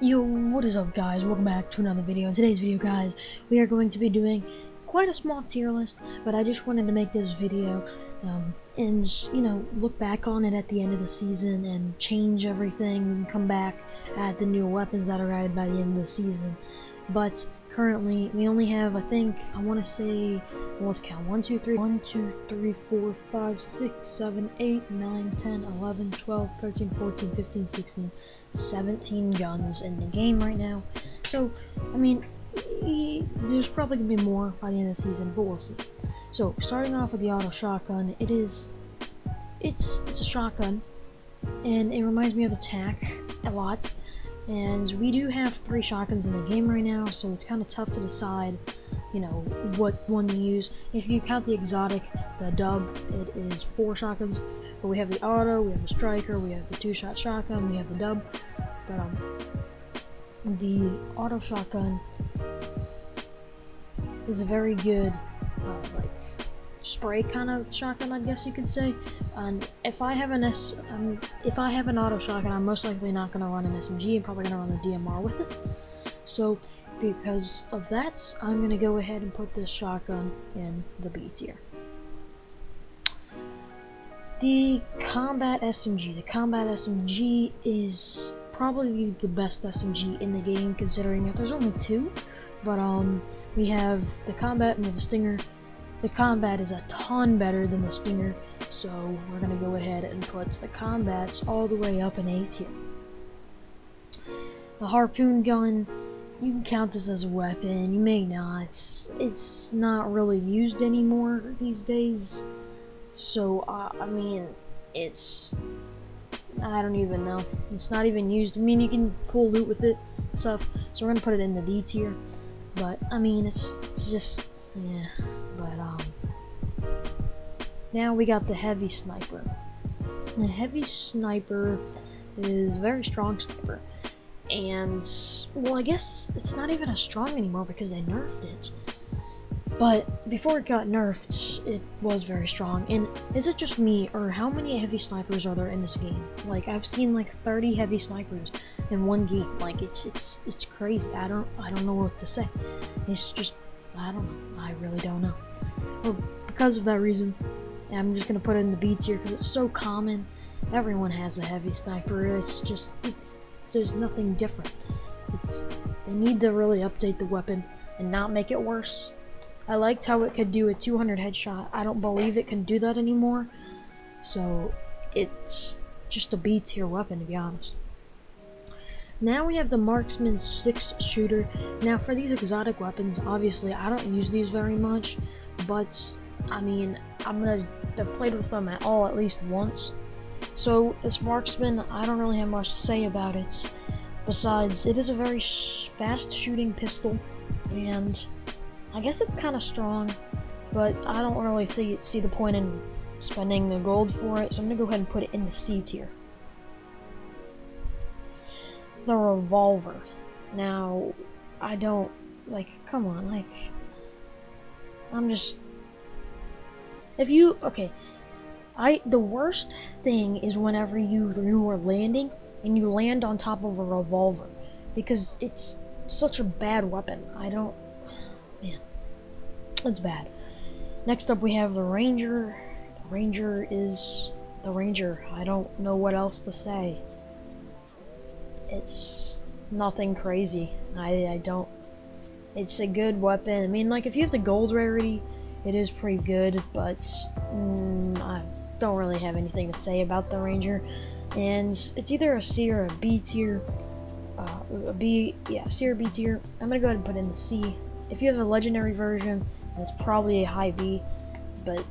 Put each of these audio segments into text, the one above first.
Yo, what is up guys? Welcome back to another video. In today's video guys, we are going to be doing quite a small tier list, but I just wanted to make this video and look back on it at the end of the season and change everything and come back at the new weapons that are added by the end of the season. But currently we only have, I want to say, well, let's count 1 2 3 4 5 6 7 8 9 10 11 12 13 14 15 16 17 guns in the game right now. So I mean, there's probably gonna be more by the end of the season, but we'll see. So starting off with the auto shotgun, it's a shotgun and it reminds me of the TAC a lot. And we do have 3 shotguns in the game right now, so it's kind of tough to decide, what one to use. If you count the exotic, the dub, it is 4 shotguns. But we have the auto, we have the striker, we have the 2-shot shotgun, we have the dub. But the auto shotgun is a very good, spray kind of shotgun, I guess you could say. And if I have an auto shotgun, I'm most likely not going to run an SMG. I'm probably going to run the DMR with it. So because of that, I'm going to go ahead and put this shotgun in the B tier. The combat SMG. The combat SMG is probably the best SMG in the game, considering that there's only 2. But we have the combat and we have the stinger. The combat is a ton better than the stinger, so we're gonna go ahead and put the combats all the way up in A tier. The Harpoon Gun, you can count this as a weapon, you may not. It's not really used anymore these days, so I mean, I don't even know. It's not even used. I mean, you can pull loot with it and stuff, so we're gonna put it in the D tier. But I mean, it's just, yeah. But now we got the heavy sniper. The heavy sniper is a very strong sniper, and well, I guess it's not even as strong anymore because they nerfed it. But before it got nerfed, it was very strong. And is it just me, or how many heavy snipers are there in this game? Like, I've seen like 30 heavy snipers in one game. Like, it's crazy. I don't know what to say. It's just, I don't know. I really don't know. Well, because of that reason, I'm just gonna put it in the B tier because it's so common. Everyone has a heavy sniper. There's nothing different. They need to really update the weapon and not make it worse. I liked how it could do a 200 headshot. I don't believe it can do that anymore. So it's just a B tier weapon, to be honest. Now we have the Marksman 6 shooter. Now for these exotic weapons, obviously I don't use these very much, but I mean, I've played with them at least once. So this Marksman, I don't really have much to say about it. Besides, it is a very fast shooting pistol, and I guess it's kind of strong, but I don't really see the point in spending the gold for it, so I'm gonna go ahead and put it in the C tier. The Revolver. Now, I don't, come on, I'm just, the worst thing is whenever you are landing and you land on top of a revolver, because it's such a bad weapon. Man, it's bad. Next up we have the Ranger. The Ranger is the Ranger. I don't know what else to say. It's nothing crazy. It's a good weapon. I mean, if you have the gold rarity, it is pretty good, but I don't really have anything to say about the Ranger. And it's either a C or a B tier. C or B tier. I'm gonna go ahead and put it in the C. If you have a legendary version, it's probably a high B, but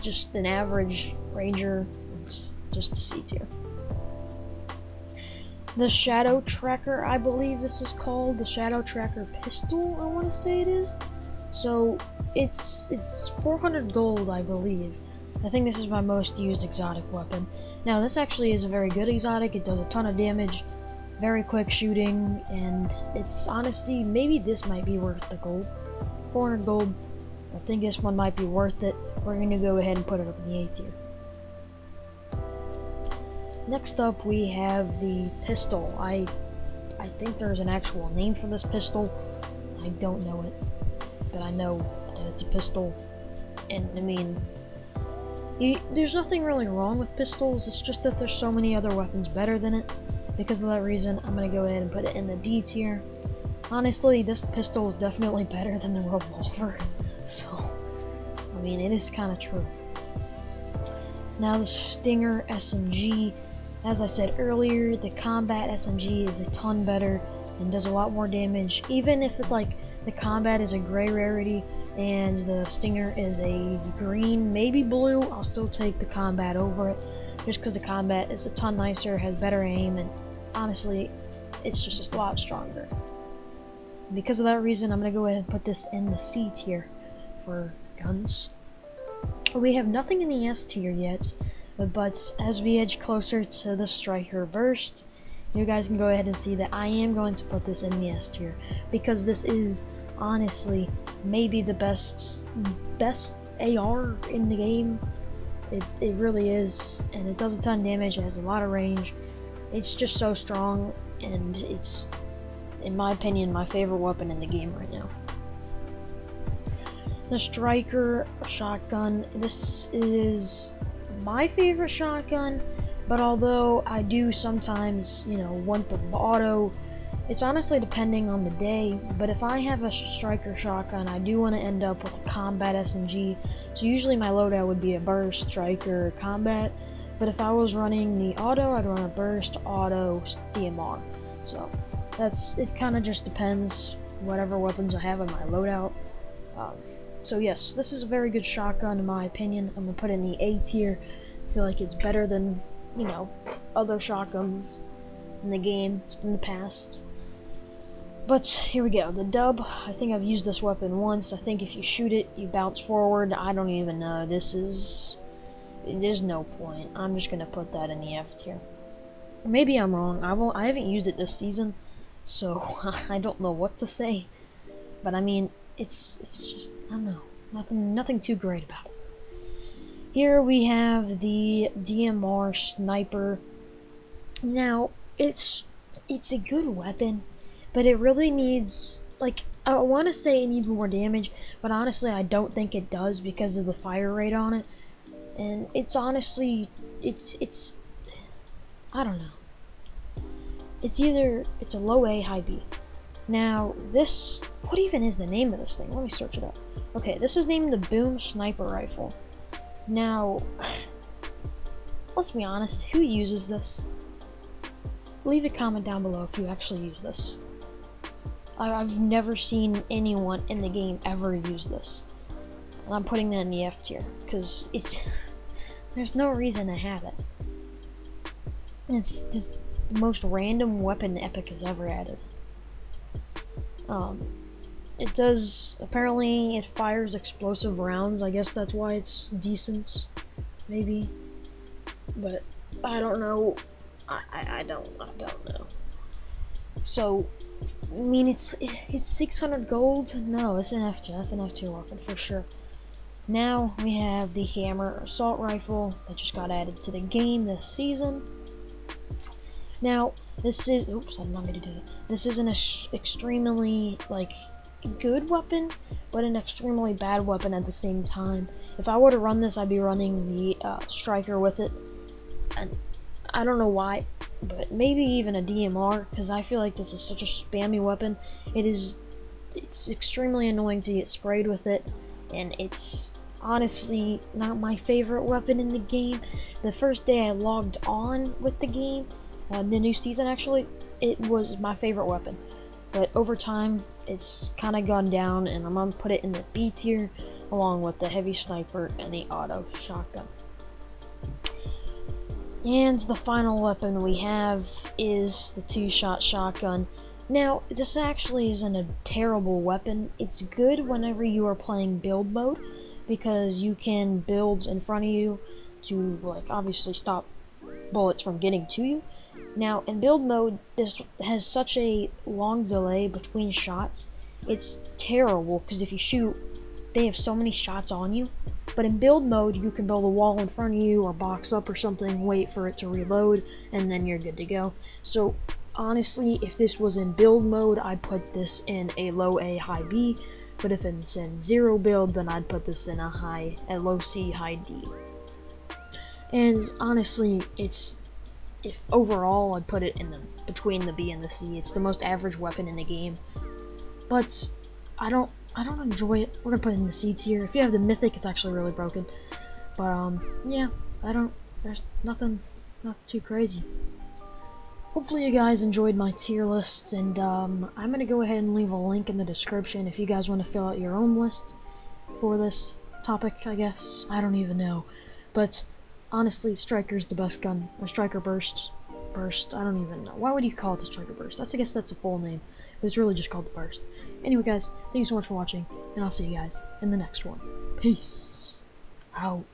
just an average Ranger, it's just a C tier. The Shadow Tracker, I believe this is called, the Shadow Tracker pistol, I want to say it is. So it's 400 gold, I believe. I think this is my most used exotic weapon. Now this actually is a very good exotic. It does a ton of damage, very quick shooting, and it's honestly, maybe this might be worth the gold. 400 gold. I think this one might be worth it. We're going to go ahead and put it up in the A tier. Next up we have the pistol. I I think there's an actual name for this pistol. I don't know it, but I know that it's a pistol. And I mean, there's nothing really wrong with pistols. It's just that there's so many other weapons better than it. Because of that reason, I'm gonna go ahead and put it in the D tier. Honestly, this pistol is definitely better than the Revolver. So, I mean, it is kind of true. Now the Stinger SMG, as I said earlier, the combat SMG is a ton better and does a lot more damage. Even if it, like, the combat is a gray rarity and the Stinger is a green, maybe blue, I'll still take the combat over it. Just because the combat is a ton nicer, has better aim, and honestly, it's just a lot stronger. Because of that reason, I'm going to go ahead and put this in the C tier for guns. We have nothing in the S tier yet, but as we edge closer to the Striker Burst, you guys can go ahead and see that I am going to put this in the S tier, because this is honestly maybe the best AR in the game. It really is, and it does a ton of damage, it has a lot of range. It's just so strong, and it's, in my opinion, my favorite weapon in the game right now. The Striker shotgun, this is my favorite shotgun, but although I do sometimes, you know, want the auto, it's honestly depending on the day. But if I have a Striker shotgun, I do want to end up with a combat SMG, so usually my loadout would be a burst, Striker, combat. But if I was running the auto, I'd run a burst, auto, DMR. So it kind of just depends whatever weapons I have in my loadout. So yes, this is a very good shotgun in my opinion. I'm gonna put it in the A tier. I feel like it's better than, you know, other shotguns in the game in the past. But here we go, the dub. I think I've used this weapon once. I think if you shoot it, you bounce forward. I don't even know. There's no point. I'm just gonna put that in the F tier. Maybe I'm wrong. I haven't used it this season, so I don't know what to say. But I mean, it's just, I don't know, nothing too great about it. Here we have the Dmr Sniper. Now, it's a good weapon, but it really needs, like, I want to say it needs more damage, but honestly I don't think it does because of the fire rate on it. And it's honestly, it's I don't know. It's a low A, high B. Now, this, what even is the name of this thing? Let me search it up. Okay, this is named the Boom Sniper Rifle. Now, let's be honest, who uses this? Leave a comment down below if you actually use this. I've never seen anyone in the game ever use this. And I'm putting that in the F tier, because there's no reason to have it. It's just the most random weapon Epic has ever added. It does, apparently it fires explosive rounds. I guess that's why it's decent, maybe. But I don't know. I don't know. So, I mean, it's 600 gold. No, it's an F tier. That's an F tier weapon for sure. Now we have the Hammer Assault Rifle that just got added to the game this season. Now, this is, oops, I did not mean to do that. This is an extremely, like, good weapon, but an extremely bad weapon at the same time. If I were to run this, I'd be running the Striker with it, and I don't know why, but maybe even a DMR, because I feel like this is such a spammy weapon. It's extremely annoying to get sprayed with it, and it's honestly not my favorite weapon in the game. The first day I logged on with the game, the new season actually, it was my favorite weapon. But over time, it's kind of gone down, and I'm going to put it in the B tier, along with the Heavy Sniper and the Auto Shotgun. And the final weapon we have is the 2-shot shotgun. Now, this actually isn't a terrible weapon. It's good whenever you are playing build mode, because you can build in front of you to, like, obviously stop bullets from getting to you. Now, in build mode, this has such a long delay between shots. It's terrible, because if you shoot, they have so many shots on you. But in build mode, you can build a wall in front of you, or box up or something, wait for it to reload, and then you're good to go. So, honestly, if this was in build mode, I'd put this in a low A, high B. But if it's in 0 build, then I'd put this in a low C, high D. And honestly, if overall I'd put it in between the B and the C. It's the most average weapon in the game. But I don't enjoy it. We're gonna put it in the C tier. If you have the mythic, it's actually really broken. But yeah, there's nothing not too crazy. Hopefully you guys enjoyed my tier list, and I'm gonna go ahead and leave a link in the description if you guys want to fill out your own list for this topic, I guess. I don't even know. But honestly, Striker's the best gun. Or Striker Burst. I don't even know. Why would you call it the Striker Burst? I guess that's a full name. But it's really just called the Burst. Anyway guys, thank you so much for watching, and I'll see you guys in the next one. Peace out.